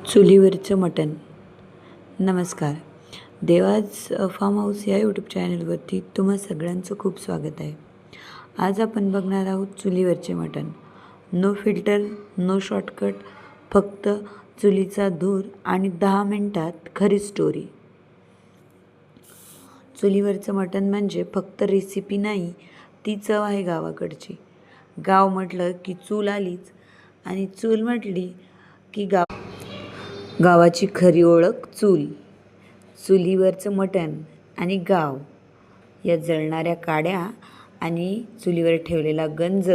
चुलीवरचं मटण. नमस्कार. देवाज form house या यूट्यूब चॅनलवरती तुम्हा सगळ्यांचं खूप स्वागत आहे. आज आपण बघणार आहोत चुलीवरचे मटण. नो फिल्टर, नो शॉर्टकट, फक्त चुलीचा धूर आणि 10 मिनटात खरी स्टोरी. चुलीवरचं मटण म्हणजे फक्त रेसिपी नाही, ती चव आहे गावाकडची. गाव म्हटलं की चूल आलीच आणि चूल म्हटली की गावाची खरी ओळख चूल. चुलीवरचं मटण आणि गाव, या जळणाऱ्या काड्या आणि चुलीवर ठेवलेला गंज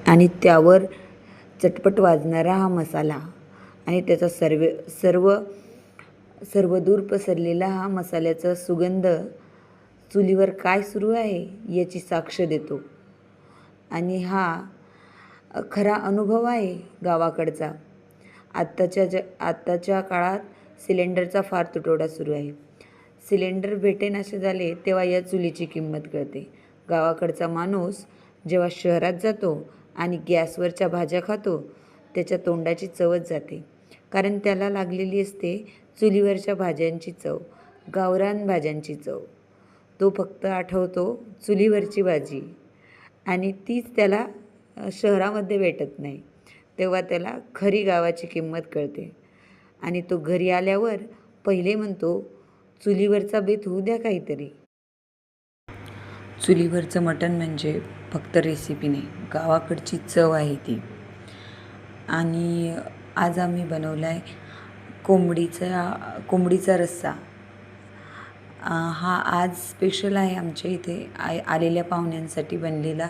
आणि त्यावर चटपट वाजणारा हा मसाला आणि त्याचा सर्वदूर पसरलेला हा मसाल्याचा सुगंध चुलीवर काय सुरू आहे याची साक्ष देतो. आणि हा खरा अनुभव आहे गावाकडचा. आत्ताच्या काळात सिलेंडरचा फार तुटवडा सुरू आहे. सिलेंडर भेटेनासे झाले तेव्हा या चुलीची किंमत कळते. गावाकडचा माणूस जेव्हा शहरात जातो आणि गॅसवरच्या भाज्या खातो, त्याच्या तोंडाची चवच जाते. कारण त्याला लागलेली असते चुलीवरच्या भाज्यांची चव, गावरान भाज्यांची चव. तो फक्त आठवतो चुलीवरची भाजी आणि तीच त्याला शहरामध्ये भेटत नाही. तेव्हा त्याला खरी गावाची किंमत कळते आणि तो घरी आल्यावर पहिले म्हणतो, चुलीवरचा बेत होऊ द्या काहीतरी. चुलीवरचं मटण म्हणजे फक्त रेसिपी नाही, गावाकडची चव आहे ती. आणि आज आम्ही बनवला आहे कोंबडीचा रस्सा. हा आज स्पेशल आहे आमच्या इथे आलेल्या पाहुण्यांसाठी बनलेला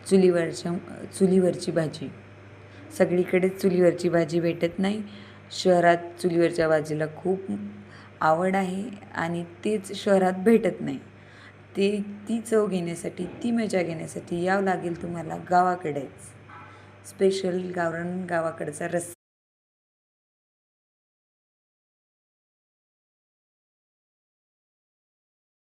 चुलीवरची भाजी. सगळीकडेच चुलीवरची भाजी भेटत नाही. शहरात चुलीवरच्या भाजीला खूप आवड आहे आणि तेच शहरात भेटत नाही. ती चव घेण्यासाठी, ती मजा घेण्यासाठी यावं लागेल तुम्हाला गावाकडेच. स्पेशल गावरान गावाकडचा रस्सा.